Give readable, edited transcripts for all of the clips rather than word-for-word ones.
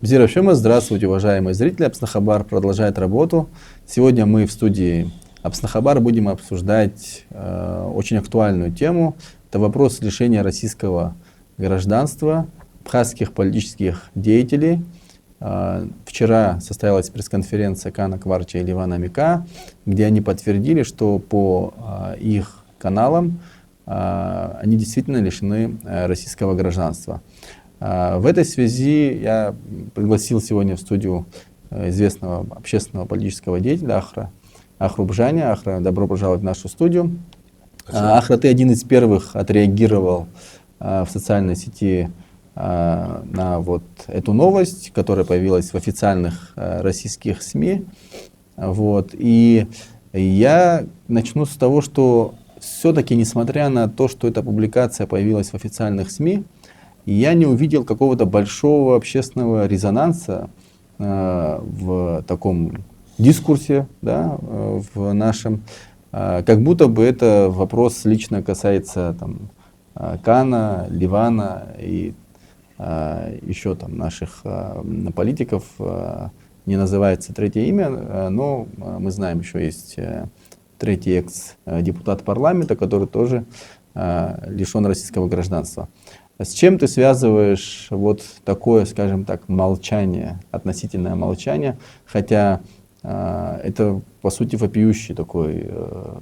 Бзирашима, здравствуйте, уважаемые зрители. Апснахабар продолжает работу. Сегодня мы в студии Апснахабар будем обсуждать очень актуальную тему. Это вопрос лишения российского гражданства абхазских политических деятелей. Вчера состоялась пресс-конференция Кана Кварча и Ливана Мика, где они подтвердили, что по их каналам они действительно лишены российского гражданства. В этой связи я пригласил сегодня в студию известного общественного политического деятеля Ахру Бжани. Ахра, добро пожаловать в нашу студию. Спасибо. Ахра, ты один из первых отреагировал в социальной сети на вот эту новость, которая появилась в официальных российских СМИ. Вот. И я начну с того, что все-таки, несмотря на то, что эта публикация появилась в официальных СМИ, я не увидел какого-то большого общественного резонанса в таком дискурсе, да, в нашем, как будто бы это вопрос лично касается там, Кана, Ливана и еще там наших политиков. Не называется третье имя, но мы знаем, еще есть третий экс-депутат парламента, который тоже лишен российского гражданства. С чем ты связываешь вот такое, скажем так, молчание, относительное молчание, хотя это, по сути, вопиющий такой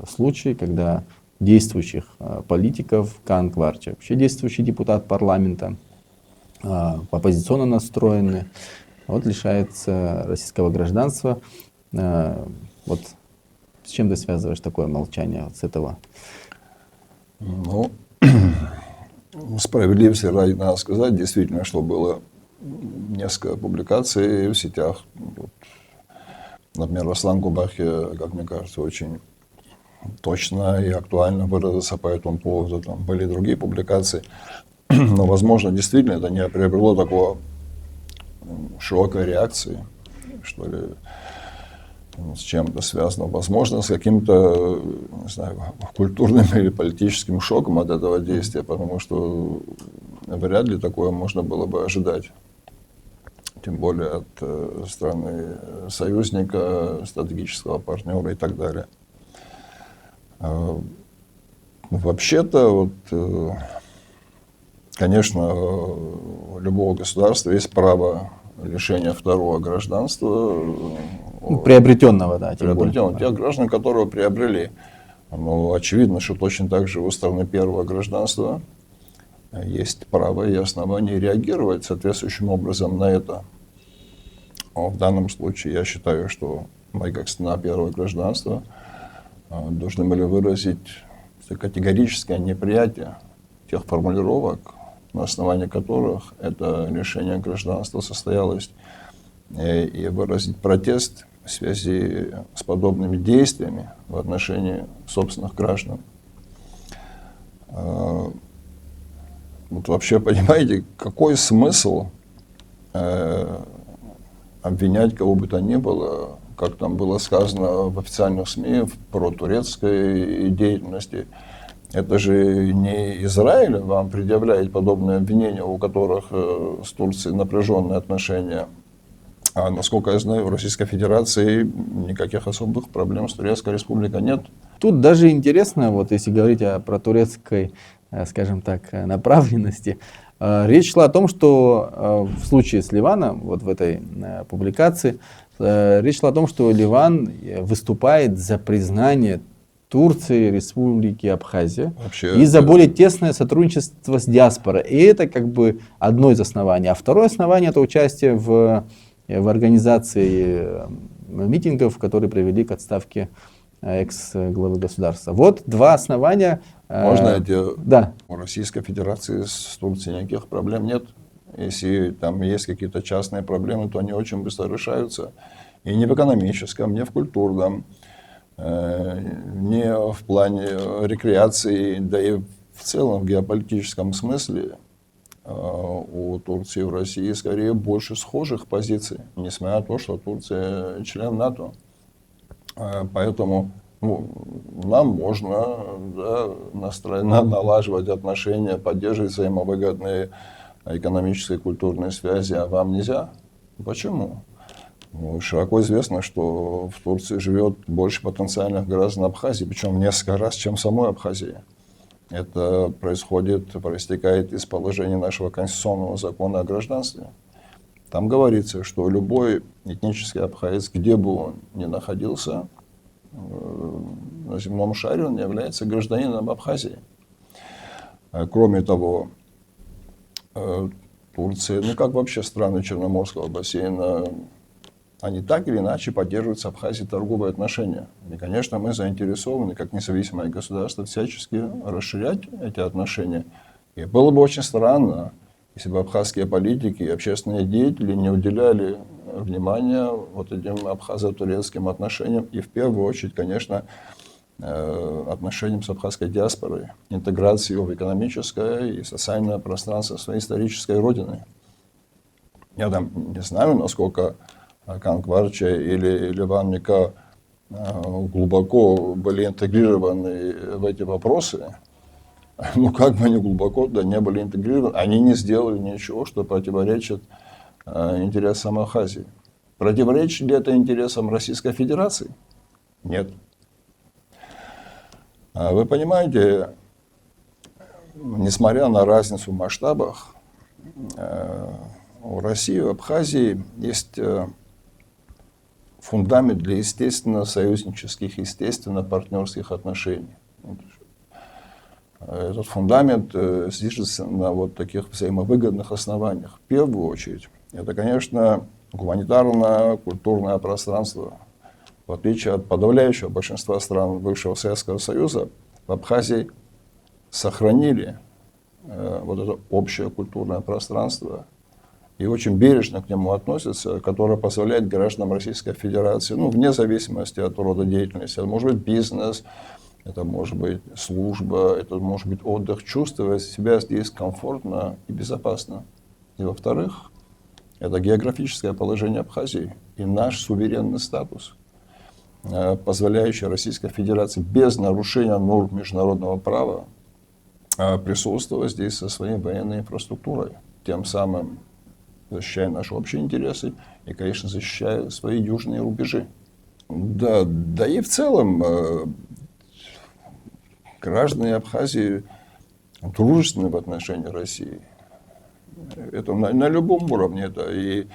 случай, когда действующих политиков, Кан Кварча, вообще действующий депутат парламента, оппозиционно настроенный, вот лишается российского гражданства. Вот с чем ты связываешь такое молчание вот с этого? Ну, справедливости ради надо сказать, действительно, что было несколько публикаций в сетях. Например, Аслан Кубахи, как мне кажется, очень точно и актуально выразился по этому поводу. Там были другие публикации. Но, возможно, действительно это не приобрело такого широкой реакции, что ли, с чем-то связано. Возможно, с каким-то, не знаю, культурным или политическим шоком от этого действия, потому что вряд ли такое можно было бы ожидать. Тем более от страны союзника, стратегического партнера и так далее. Вообще-то, вот, конечно, у любого государства есть право лишения второго гражданства. Приобретенного, да. Приобретенного, тех граждан, которые приобрели. Но очевидно, что точно так же у страны первого гражданства есть право и основания реагировать соответствующим образом на это. Но в данном случае я считаю, что мы, как страна первого гражданства, должны были выразить категорическое неприятие тех формулировок, на основании которых это лишение гражданства состоялось, и выразить протест в связи с подобными действиями в отношении собственных граждан. Вот вообще, понимаете, какой смысл обвинять кого бы то ни было, как там было сказано в официальных СМИ, про турецкой деятельности. Это же не Израиль вам предъявляет подобные обвинения, у которых с Турцией напряженные отношения. А насколько я знаю, в Российской Федерации никаких особых проблем с Турецкой Республикой нет. Тут даже интересно, вот если говорить про турецкой, скажем так, направленности, речь шла о том, что в случае с Ливаном, вот в этой публикации, речь шла о том, что Ливан выступает за признание Турции, Республики Абхазия Вообще, и за более тесное сотрудничество с диаспорой. И это как бы одно из оснований. А второе основание — это участие в организации митингов, которые привели к отставке экс-главы государства. Вот два основания. Можно да. У Российской Федерации с Турцией никаких проблем нет. Если там есть какие-то частные проблемы, то они очень быстро решаются. И не в экономическом, не в культурном, не в плане рекреации, да и в целом в геополитическом смысле у Турции и в России скорее больше схожих позиций, несмотря на то, что Турция член НАТО. Поэтому нам можно, да, налаживать отношения, поддерживать взаимовыгодные экономические и культурные связи, а вам нельзя. Почему? Ну, широко известно, что в Турции живет больше потенциальных граждан Абхазии, причем в несколько раз, чем в самой Абхазии. Это проистекает из положения нашего конституционного закона о гражданстве. Там говорится, что любой этнический абхазец, где бы он ни находился на земном шаре, он является гражданином Абхазии. Кроме того, Турция, ну как вообще страны Черноморского бассейна, они так или иначе поддерживают с Абхазией торговые отношения. И, конечно, мы заинтересованы, как независимое государство, всячески расширять эти отношения. И было бы очень странно, если бы абхазские политики и общественные деятели не уделяли внимания вот этим абхазо-турецким отношениям. И в первую очередь, конечно, отношениям с абхазской диаспорой, интеграции в экономическое и социальное пространство своей исторической родины. Я там не знаю, насколько Кан Кварча или Ливан Мика глубоко были интегрированы в эти вопросы. Ну, как бы они глубоко не были интегрированы, они не сделали ничего, что противоречит интересам Абхазии. Противоречит ли это интересам Российской Федерации? Нет. Вы понимаете, несмотря на разницу в масштабах, у России, в Абхазии есть фундамент для естественно союзнических, естественно партнерских отношений. Этот фундамент зиждется на вот таких взаимовыгодных основаниях. В первую очередь, это, конечно, гуманитарное, культурное пространство. В отличие от подавляющего большинства стран бывшего Советского Союза, в Абхазии сохранили вот это общее культурное пространство и очень бережно к нему относятся, которое позволяет гражданам Российской Федерации, ну, вне зависимости от рода деятельности, это может быть бизнес, это может быть служба, это может быть отдых, чувствовать себя здесь комфортно и безопасно. И во-вторых, это географическое положение Абхазии и наш суверенный статус, позволяющий Российской Федерации без нарушения норм международного права присутствовать здесь со своей военной инфраструктурой, тем самым защищая наши общие интересы и, конечно, защищая свои южные рубежи. Да и в целом граждане Абхазии дружественны в отношении России. Это на любом уровне, это и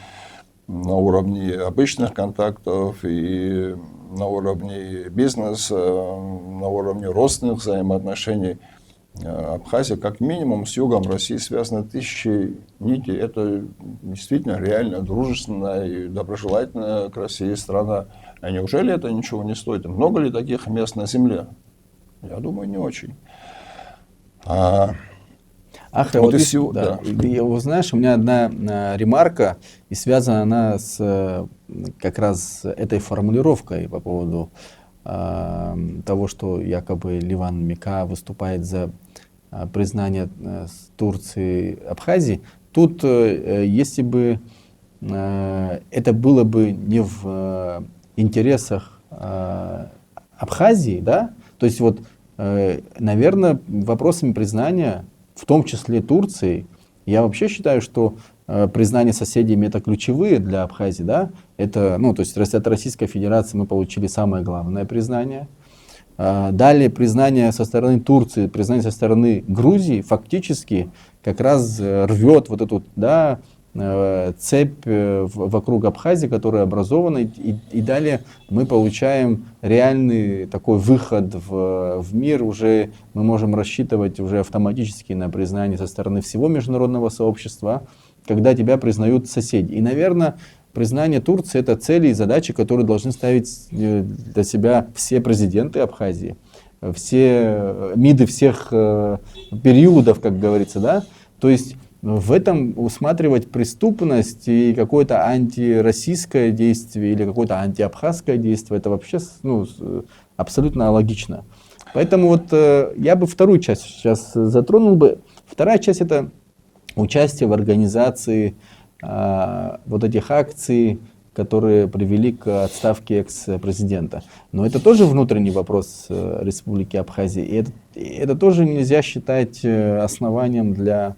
на уровне обычных контактов, и на уровне бизнеса, на уровне родственных взаимоотношений. Абхазия, как минимум, с югом России связаны тысячи нитей. Это действительно реально дружественная и доброжелательная к России страна. А неужели это ничего не стоит? Много ли таких мест на земле? Я думаю, не очень. Вот здесь, да. Да. Знаешь, у меня одна ремарка, и связана она с как раз этой формулировкой по поводу того, что якобы Ливан Мика выступает за признание Турции Абхазии. Тут, если бы это было бы не в интересах Абхазии, да, то есть вот, наверное, вопросами признания, в том числе Турции, я вообще считаю, что признание соседями это ключевые для Абхазии, да, это, ну, то есть от Российской Федерации мы получили самое главное признание. Далее признание со стороны Турции, признание со стороны Грузии фактически как раз рвет вот эту, да, цепь вокруг Абхазии, которая образована, и далее мы получаем реальный такой выход в мир, уже мы можем рассчитывать уже автоматически на признание со стороны всего международного сообщества, когда тебя признают соседи. И, наверное, признание Турции — это цели и задачи, которые должны ставить для себя все президенты Абхазии, все МИДы всех периодов, как говорится, да, то есть в этом усматривать преступность и какое-то антироссийское действие или какое-то антиабхазское действие, это вообще, ну, абсолютно логично. Поэтому вот я бы вторую часть сейчас затронул бы. Вторая часть — это участие в организации вот этих акций, которые привели к отставке экс-президента. Но это тоже внутренний вопрос Республики Абхазия. И это тоже нельзя считать основанием для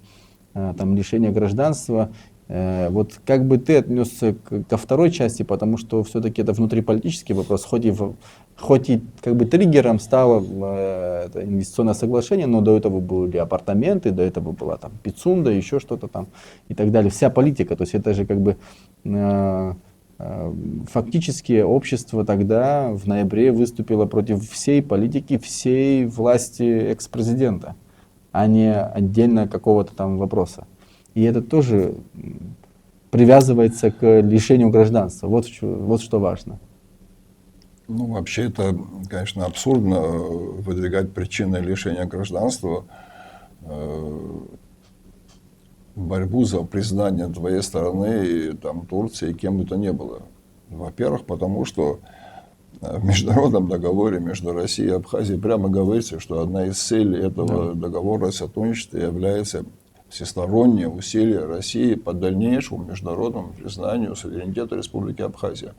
там, лишения гражданства. Вот как бы ты отнесся ко второй части, потому что все-таки это внутриполитический вопрос, хоть и как бы триггером стало это инвестиционное соглашение, но до этого были апартаменты, до этого была там Пицунда, еще что-то там и так далее. Вся политика, то есть это же как бы фактически общество тогда в ноябре выступило против всей политики, всей власти экс-президента, а не отдельно какого-то там вопроса. И это тоже привязывается к лишению гражданства. Вот что важно. Ну, вообще, это, конечно, абсурдно выдвигать причины лишения гражданства, борьбу за признание твоей страны, и, там, Турции, кем бы то ни было. Во-первых, потому что в международном договоре между Россией и Абхазией прямо говорится, что одна из целей этого договора о сотрудничестве является всестороннее усилие России по дальнейшему международному признанию суверенитета Республики Абхазия.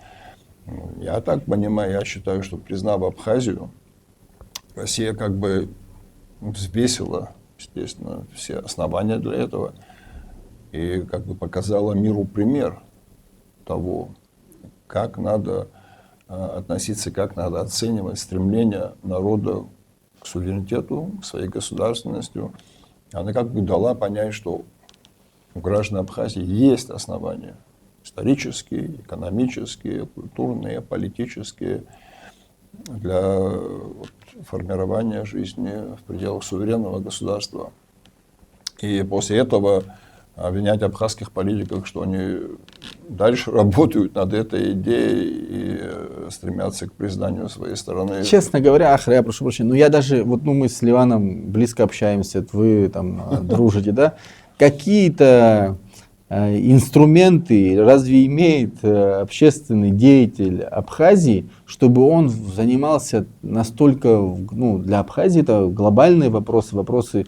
Я так понимаю, я считаю, что, признав Абхазию, Россия как бы взвесила, естественно, все основания для этого и как бы показала миру пример того, как надо относиться, как надо оценивать стремление народа к суверенитету, к своей государственности. Она как бы дала понять, что у граждан Абхазии есть основания исторические, экономические, культурные, политические для формирования жизни в пределах суверенного государства. И после этого обвинять абхазских политиков, что они дальше работают над этой идеей и стремятся к признанию своей стороны. Честно говоря, Ахра, я прошу прощения, но я даже, мы с Ливаном близко общаемся, вы там дружите, да? Какие-то инструменты разве имеет общественный деятель Абхазии, чтобы он занимался настолько, для Абхазии это глобальные вопросы.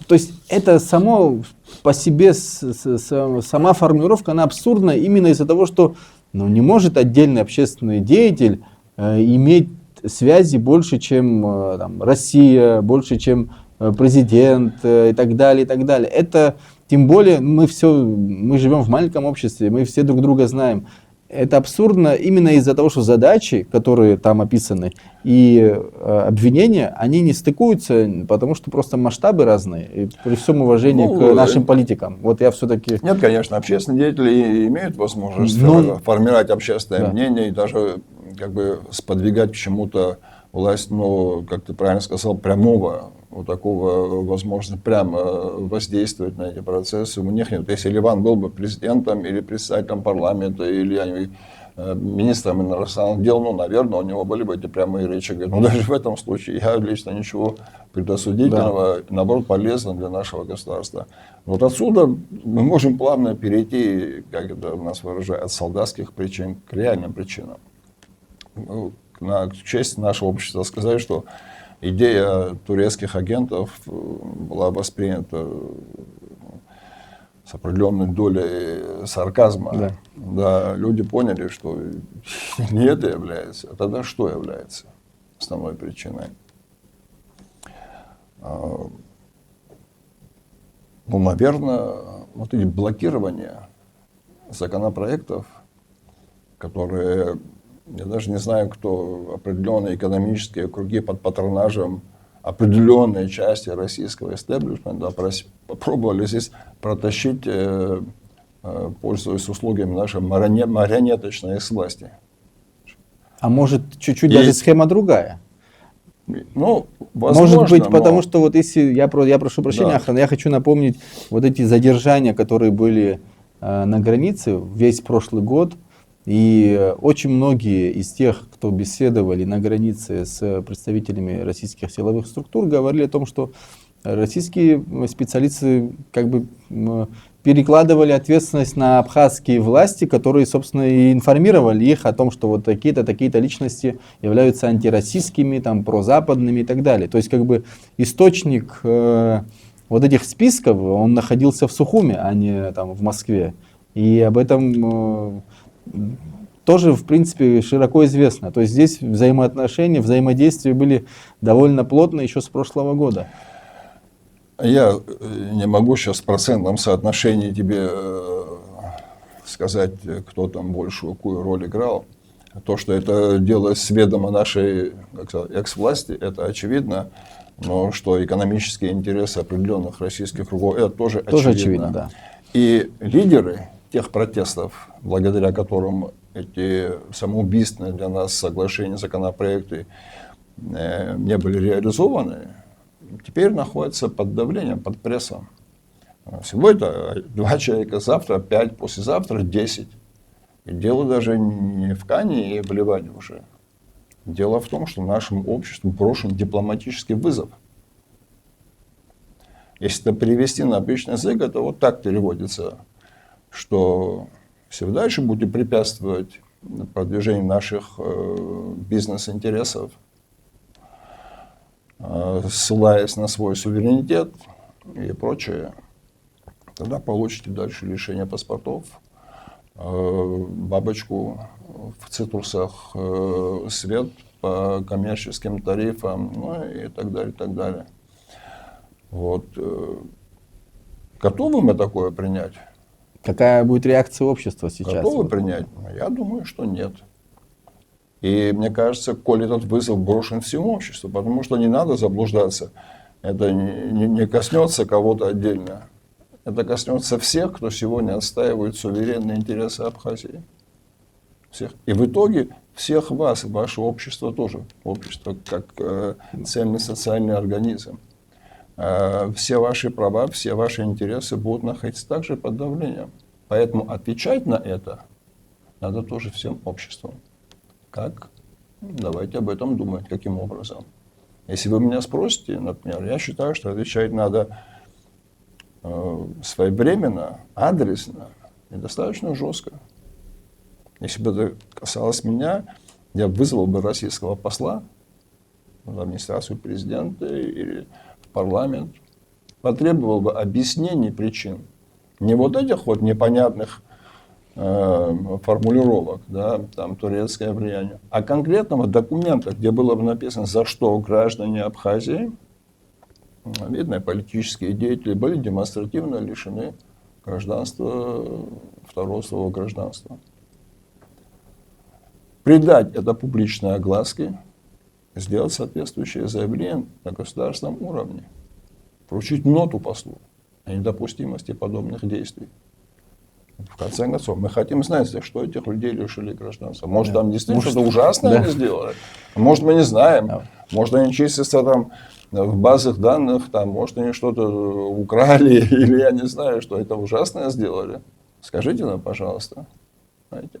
То есть это само по себе, сама формулировка, она абсурдна именно из-за того, что не может отдельный общественный деятель иметь связи больше, чем Россия, больше, чем президент и так далее, и так далее. Это, тем более, мы живем в маленьком обществе, мы все друг друга знаем. Это абсурдно именно из-за того, что задачи, которые там описаны, и обвинения, они не стыкуются, потому что просто масштабы разные, и при всем уважении к нашим политикам. Вот я все-таки... Нет, конечно, общественные деятели имеют возможность формировать общественное мнение и даже как бы сподвигать к чему-то власть, но, как ты правильно сказал, прямого, такого возможности прямо воздействовать на эти процессы у них нет. Если Ливан был бы президентом или председателем парламента или министром иностранных дел, наверное, у него были бы эти прямые речи. Но даже в этом случае я лично ничего предосудительного, наоборот, полезно для нашего государства. Вот отсюда мы можем плавно перейти, как это у нас выражают, от солдатских причин к реальным причинам. На честь нашего общества сказать, что идея турецких агентов была воспринята с определенной долей сарказма. Да, люди поняли, что не это является, а тогда что является основной причиной? Наверное, эти блокирования законопроектов, которые... Я даже не знаю, кто определенные экономические круги под патронажем определенной части российского истеблишмента попробовали здесь протащить, пользуясь услугами нашей марионеточной власти. А может, чуть-чуть даже схема другая? Возможно, может быть, потому что если я прошу прощения, охрана, я хочу напомнить эти задержания, которые были на границе весь прошлый год. И очень многие из тех, кто беседовали на границе с представителями российских силовых структур, говорили о том, что российские специалисты как бы перекладывали ответственность на абхазские власти, которые, собственно, и информировали их о том, что такие-то личности являются антироссийскими, прозападными и так далее. То есть как бы источник этих списков, он находился в Сухуме, а не в Москве. И об этом тоже, в принципе, широко известно. То есть здесь взаимоотношения, взаимодействия были довольно плотные еще с прошлого года. Я не могу сейчас в процентном соотношении тебе сказать, кто там большую какую роль играл. То, что это дело сведомо нашей, как сказать, экс-власти, это очевидно. Но что экономические интересы определенных российских кругов, это тоже очевидно. Да. И лидеры тех протестов, благодаря которым эти самоубийственные для нас соглашения, законопроекты не были реализованы, теперь находятся под давлением, под прессом. Сегодня 2 человека, завтра 5, послезавтра 10. И дело даже не в Кане и в Ливане уже. Дело в том, что нашему обществу брошен дипломатический вызов. Если это перевести на обычный язык, это вот так переводится, что если вы дальше будете препятствовать продвижению наших бизнес-интересов, ссылаясь на свой суверенитет и прочее, тогда получите дальше лишение паспортов, бабочку в цитрусах, свет по коммерческим тарифам, ну и так далее, и так далее. Вот. Готовы мы такое принять? Какая будет реакция общества сейчас? Готовы принять? Я думаю, что нет. И мне кажется, коль этот вызов брошен всему обществу, потому что не надо заблуждаться, это не коснется кого-то отдельно. Это коснется всех, кто сегодня отстаивает суверенные интересы Абхазии. Всех. И в итоге всех вас, ваше общество тоже. Общество как цельный социальный организм. Все ваши права, все ваши интересы будут находиться также под давлением. Поэтому отвечать на это надо тоже всем обществом. Как? Давайте об этом думать. Каким образом? Если вы меня спросите, например, я считаю, что отвечать надо своевременно, адресно и достаточно жестко. Если бы это касалось меня, я вызвал бы российского посла в администрацию президента или в парламент, потребовал бы объяснений причин. Не вот этих вот непонятных формулировок, да, там турецкое влияние, а конкретного документа, где было бы написано, за что граждане Абхазии, видные политические деятели, были демонстративно лишены гражданства, второго своего гражданства. Придать это публичной огласке, сделать соответствующее заявление на государственном уровне, вручить ноту послу о недопустимости подобных действий. В конце концов, мы хотим знать, за что этих людей лишили гражданства. Может, там действительно что-то ужасное они сделали. Может, мы не знаем. Может, они числятся там в базах данных, там, может, они что-то украли, или я не знаю, что это ужасное сделали. Скажите нам, пожалуйста. Знаете.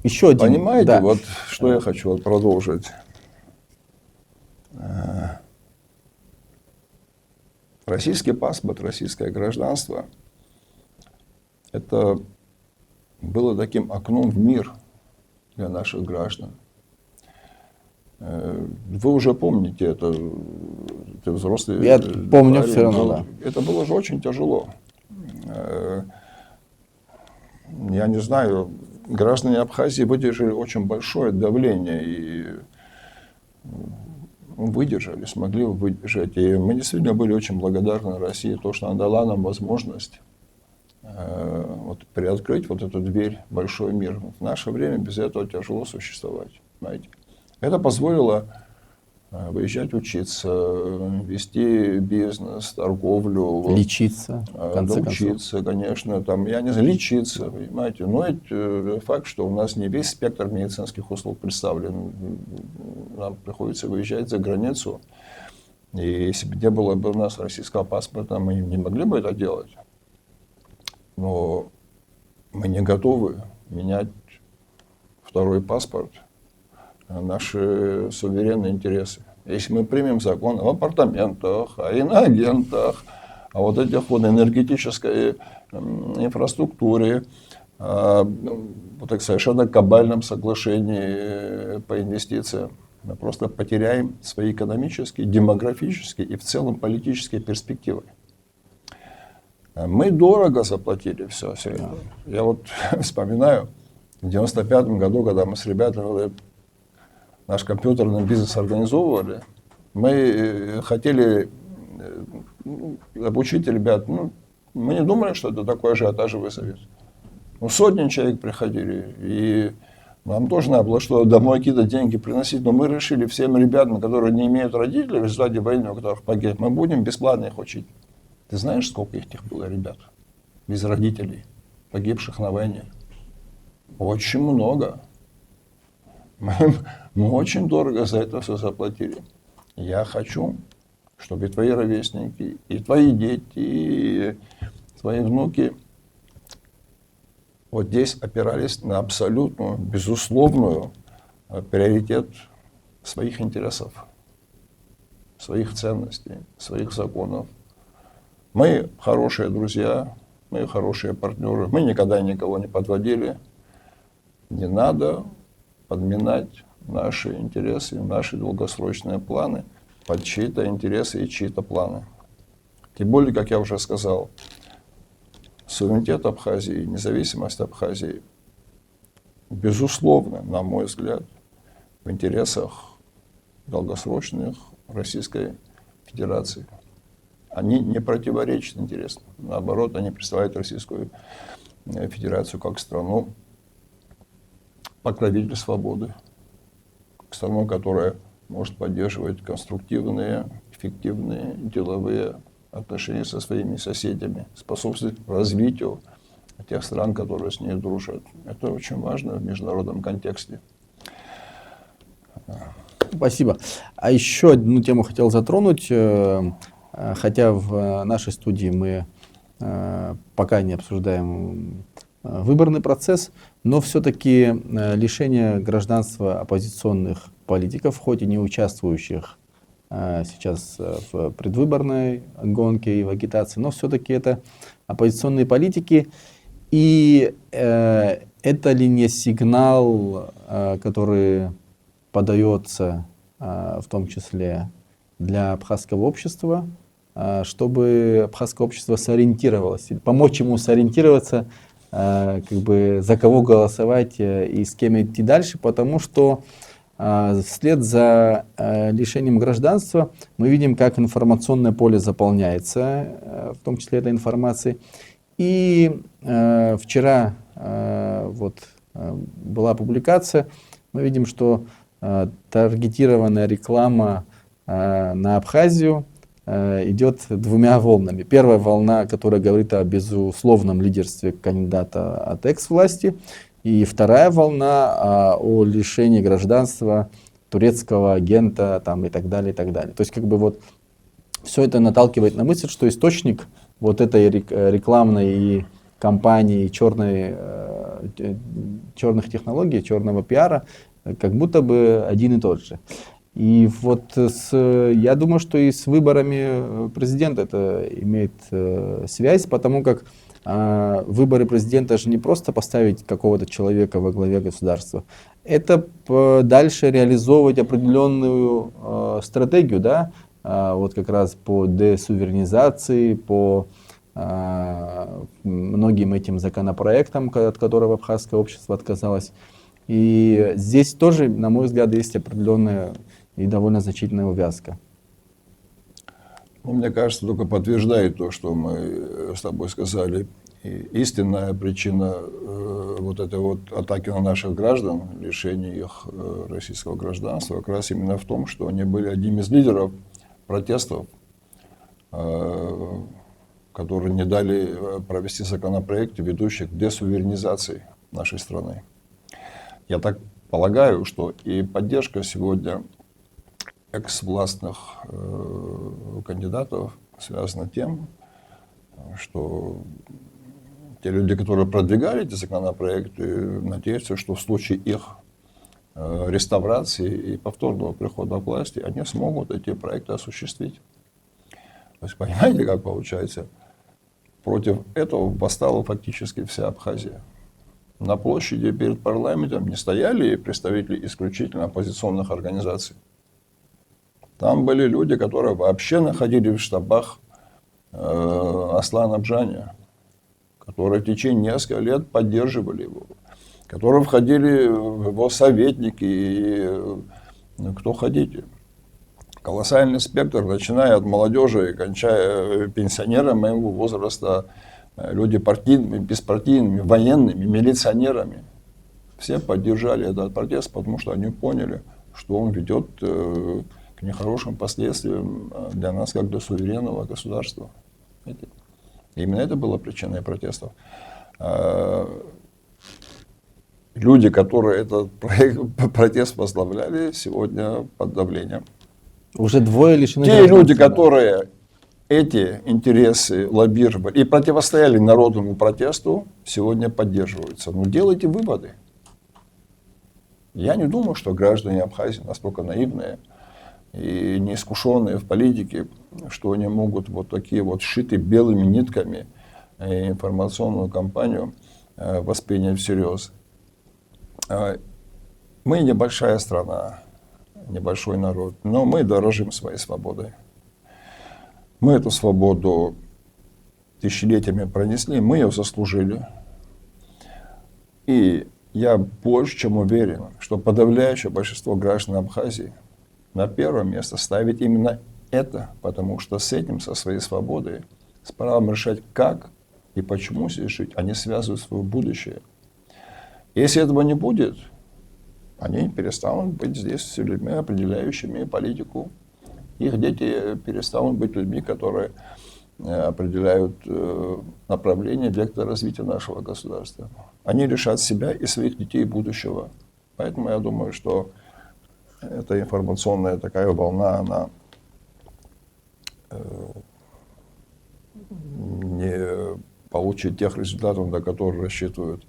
Еще один. Понимаете, да. вот что я хочу продолжить. Российский паспорт, российское гражданство – это было таким окном в мир для наших граждан. Вы уже помните это, ты взрослый. Я помню все равно, да. Это было же очень тяжело. Я не знаю, граждане Абхазии выдержали очень большое давление и выдержали, смогли выдержать. И мы действительно были очень благодарны России, то, что она дала нам возможность вот, приоткрыть вот эту дверь в большой мир. В наше время без этого тяжело существовать. Знаете. Это позволило выезжать учиться, вести бизнес, торговлю. Лечиться, в конце учиться, конечно, там, я не знаю, лечиться, понимаете. Но это факт, что у нас не весь спектр медицинских услуг представлен. Нам приходится выезжать за границу. И если бы не было бы у нас российского паспорта, мы не могли бы это делать. Но мы не готовы менять второй паспорт на наши суверенные интересы. Если мы примем закон об апартаментах, о иноагентах, о вот этих вот энергетической инфраструктуре, вот так совершенно кабальном соглашении по инвестициям, мы просто потеряем свои экономические, демографические и в целом политические перспективы. Мы дорого заплатили все это. Я вот вспоминаю, в 1995 году, когда мы с ребятами наш компьютерный бизнес организовывали, мы хотели обучить ребят. Ну, мы не думали, что это такой ажиотаж вызовет. Ну, сотни человек приходили, и нам тоже надо было что домой какие-то деньги приносить, но мы решили всем ребятам, которые не имеют родителей в результате войны, у которых погибли, мы будем бесплатно их учить. Ты знаешь, сколько их было ребят без родителей, погибших на войне? Очень много. Мы очень дорого за это все заплатили. Я хочу, чтобы и твои ровесники, и твои дети, и твои внуки вот здесь опирались на абсолютную, безусловную приоритет своих интересов, своих ценностей, своих законов. Мы хорошие друзья, мы хорошие партнеры, мы никогда никого не подводили. Не надо подминать наши интересы, наши долгосрочные планы под чьи-то интересы и чьи-то планы. Тем более, как я уже сказал, суверенитет Абхазии, независимость Абхазии, безусловно, на мой взгляд, в интересах долгосрочных Российской Федерации. Они не противоречат интересам. Наоборот, они представляют Российскую Федерацию как страну покровитель свободы, страну, которая может поддерживать конструктивные, эффективные деловые отношения со своими соседями, способствовать развитию тех стран, которые с ней дружат. Это очень важно в международном контексте. Спасибо. А еще одну тему хотел затронуть, хотя в нашей студии мы пока не обсуждаем выборный процесс, но все-таки лишение гражданства оппозиционных политиков, хоть и не участвующих сейчас в предвыборной гонке и в агитации, но все-таки это оппозиционные политики. И это ли не сигнал, который подается в том числе для абхазского общества, чтобы абхазское общество сориентировалось, помочь ему сориентироваться, как бы за кого голосовать и с кем идти дальше, потому что вслед за лишением гражданства мы видим, как информационное поле заполняется, в том числе этой информацией. И вчера вот была публикация, мы видим, что таргетированная реклама на Абхазию идет двумя волнами. Первая волна, которая говорит о безусловном лидерстве кандидата от экс-власти, и вторая волна о лишении гражданства турецкого агента там, и так далее, и так далее. То есть как бы вот все это наталкивает на мысль, что источник вот этой рекламной кампании, черных технологий, черного пиара, как будто бы один и тот же. И вот я думаю, что и с выборами президента это имеет связь, потому как выборы президента же не просто поставить какого-то человека во главе государства, это дальше реализовывать определенную стратегию, да, вот как раз по десуверенизации, по многим этим законопроектам, от которого абхазское общество отказалось. И здесь тоже, на мой взгляд, есть определенная и довольно значительная увязка. Ну, мне кажется, только подтверждает то, что мы с тобой сказали. И истинная причина вот этой вот атаки на наших граждан, лишения их российского гражданства, как раз именно в том, что они были одним из лидеров протестов, которые не дали провести законопроект, ведущий к десуверенизации нашей страны. Я так полагаю, что и поддержка сегодня экс-властных кандидатов связана тем, что те люди, которые продвигали эти законопроекты, надеются, что в случае их реставрации и повторного прихода к власти они смогут эти проекты осуществить. То есть, понимаете, как получается? Против этого восстала фактически вся Абхазия. На площади перед парламентом не стояли представители исключительно оппозиционных организаций. Там были люди, которые вообще находились в штабах Аслана Бжаня, которые в течение нескольких лет поддерживали его, которые входили в его советники и кто хотите. колоссальный спектр, начиная от молодежи и кончая пенсионерами моего возраста, люди партийными, беспартийными, военными, милиционерами. Все поддержали этот протест, потому что они поняли, что он ведет к нехорошим последствиям для нас, как для суверенного государства. Знаете? Именно это было причиной протестов. Люди, которые этот протест возглавляли, сегодня под давлением. Уже двое лишены Те гражданства, люди, да. которые эти интересы лоббировали и противостояли народному протесту, сегодня поддерживаются. Но делайте выводы. Я не думаю, что граждане Абхазии настолько наивные и неискушенные в политике, что они могут вот такие вот сшитые белыми нитками информационную кампанию воспринять всерьез. Мы небольшая страна, небольшой народ, но мы дорожим своей свободой. Мы эту свободу тысячелетиями пронесли, мы ее заслужили. И я больше чем уверен, что подавляющее большинство граждан Абхазии на первое место ставит именно это, потому что с этим, со своей свободой, с правом решать, как и почему здесь жить, они связывают свое будущее. Если этого не будет, они перестанут быть здесь людьми, определяющими политику. Их дети перестанут быть людьми, которые определяют направление, вектор развития нашего государства. Они лишат себя и своих детей будущего. Поэтому я думаю, что эта информационная такая волна, она не получит тех результатов, на которые рассчитывают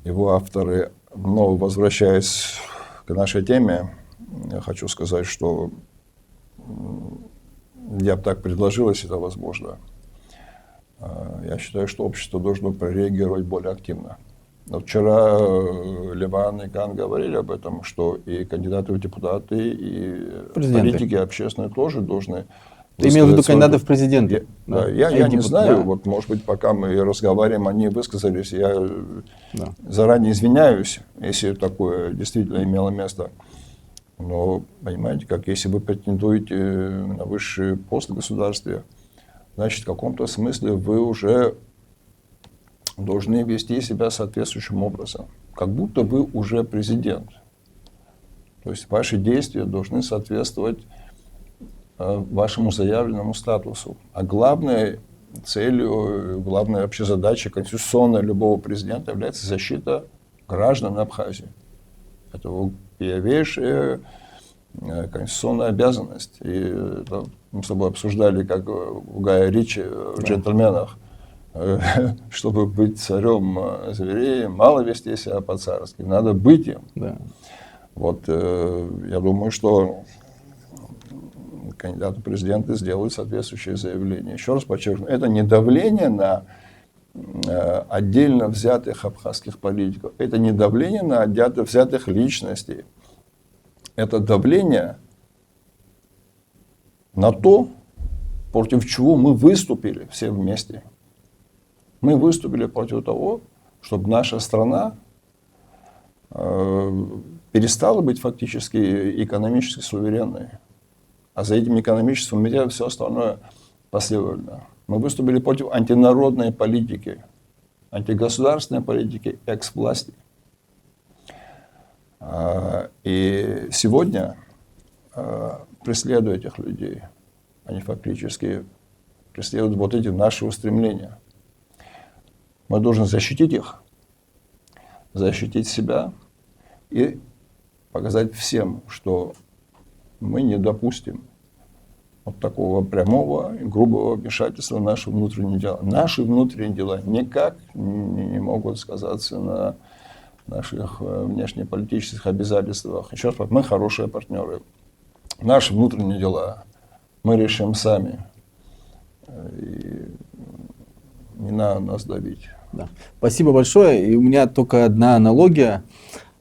его авторы. Но, возвращаясь к нашей теме, я хочу сказать, что я бы так предложил, если это возможно. Я считаю, что общество должно прореагировать более активно. Но вчера Ливан и Кан говорили об этом, что и кандидаты в депутаты, и политики общественные тоже должны... Ты имел в виду кандидатов в президенты? Я не знаю, вот, может быть, пока мы разговариваем, они высказались. Я заранее извиняюсь, если такое действительно имело место. Но, понимаете, как если вы претендуете на высший пост в государстве, значит, в каком-то смысле вы уже должны вести себя соответствующим образом. Как будто вы уже президент. То есть ваши действия должны соответствовать вашему заявленному статусу. А главной целью, главной вообще задачей конституционной любого президента является защита граждан Абхазии. Это первейшая конституционная обязанность. И это мы с тобой обсуждали, как у Гая Ричи в «Джентльменах», чтобы быть царем зверей, мало вести себя по-царски, надо быть им. Да. Вот, я думаю, что кандидаты в президенты сделают соответствующее заявление. Еще раз подчеркну, это не давление на отдельно взятых абхазских политиков, это не давление на отдельно взятых личностей, это давление на то, против чего мы выступили все вместе. Мы выступили против того, чтобы наша страна перестала быть фактически экономически суверенной. А за этим экономическим идеей все остальное последовательно. Мы выступили против антинародной политики, антигосударственной политики, экс-власти. И сегодня, преследуя этих людей, они фактически преследуют вот эти наши устремления. Мы должны защитить их, защитить себя и показать всем, что мы не допустим вот такого прямого и грубого вмешательства в наши внутренние дела. Наши внутренние дела никак не могут сказаться на наших внешнеполитических обязательствах. Еще раз, мы хорошие партнеры. Наши внутренние дела мы решим сами. И не надо нас давить. Да. Спасибо большое. И у меня только одна аналогия.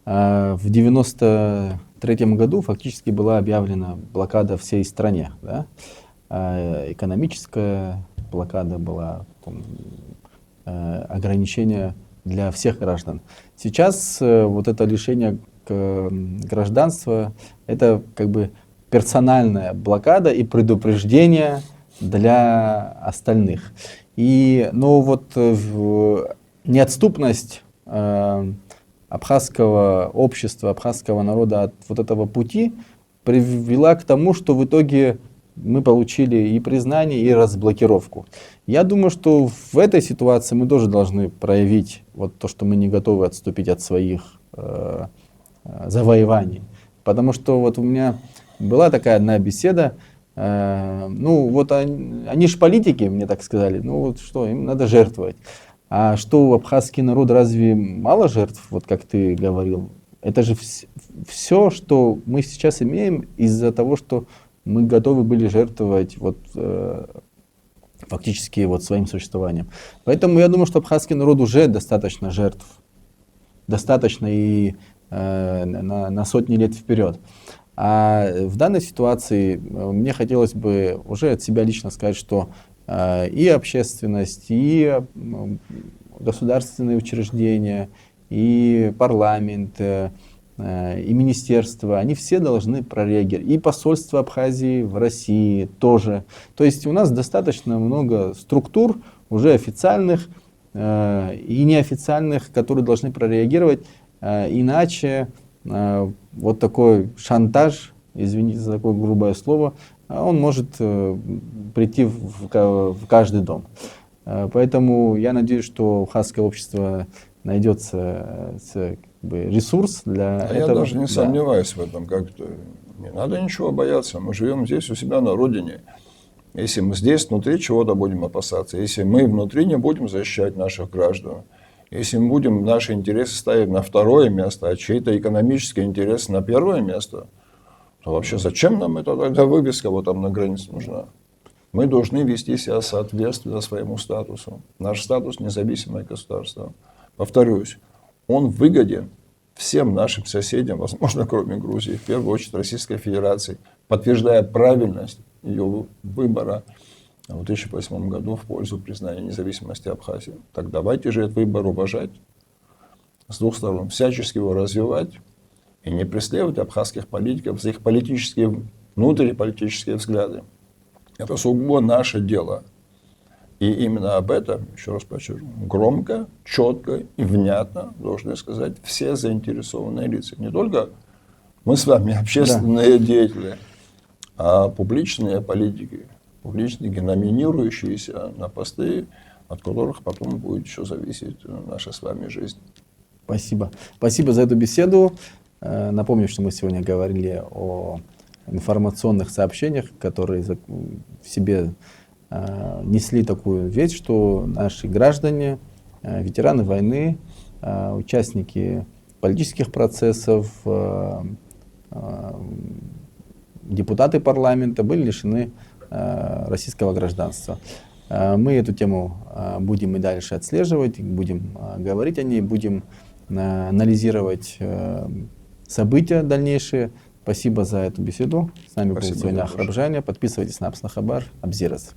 В 1993 году фактически была объявлена блокада всей стране. Да? Экономическая блокада была, ограничения для всех граждан. Сейчас вот это лишение гражданства, это как бы персональная блокада и предупреждение для остальных. И, ну вот, неотступность абхазского общества, абхазского народа от вот этого пути привела к тому, что в итоге мы получили и признание, и разблокировку. Я думаю, что в этой ситуации мы тоже должны проявить вот то, что мы не готовы отступить от своих завоеваний. Потому что вот у меня была такая одна беседа, ну вот они же политики, мне так сказали, ну вот что, им надо жертвовать. А что, абхазский народ разве мало жертв, вот как ты говорил? Это же все, что мы сейчас имеем из-за того, что мы готовы были жертвовать вот, фактически вот своим существованием. Поэтому я думаю, что абхазский народ уже достаточно жертв. Достаточно и на сотни лет вперед. А в данной ситуации мне хотелось бы уже от себя лично сказать, что и общественность, и государственные учреждения, и парламент, и министерства, они все должны прореагировать. И посольство Абхазии в России тоже. То есть у нас достаточно много структур, уже официальных и неофициальных, которые должны прореагировать. Иначе вот такой шантаж, извините за такое грубое слово, он может прийти в каждый дом. Поэтому я надеюсь, что абхазское общество найдется ресурс для этого. Я даже не сомневаюсь в этом как-то. Не надо ничего бояться. Мы живем здесь у себя на родине. Если мы здесь внутри чего-то будем опасаться, если мы внутри не будем защищать наших граждан, если мы будем наши интересы ставить на второе место, а чьи-то экономические интересы на первое место, то вообще зачем нам это тогда вывеска вот там на границе нужна? Мы должны вести себя соответственно своему статусу. Наш статус — независимое государство. Повторюсь, он выгоден всем нашим соседям, возможно, кроме Грузии, в первую очередь Российской Федерации, подтверждая правильность ее выбора в 2008 году в пользу признания независимости Абхазии. Так давайте же этот выбор уважать с двух сторон, всячески его развивать и не преследовать абхазских политиков за их политические, внутриполитические взгляды. Это сугубо наше дело. И именно об этом, еще раз подчеркну, громко, четко и внятно должны сказать все заинтересованные лица. Не только мы с вами, общественные деятели, а публичные политики, публичники, номинирующиеся на посты, от которых потом будет еще зависеть наша с вами жизнь. Спасибо. Спасибо за эту беседу. Напомню, что мы сегодня говорили о информационных сообщениях, которые в себе несли такую вещь, что наши граждане, ветераны войны, участники политических процессов, депутаты парламента были лишены российского гражданства. Мы эту тему будем и дальше отслеживать, будем говорить о ней, будем анализировать события дальнейшие. Спасибо за эту беседу. С нами был сегодня Ахраб Жаня. Подписывайтесь на Апснахабар. Абзирас.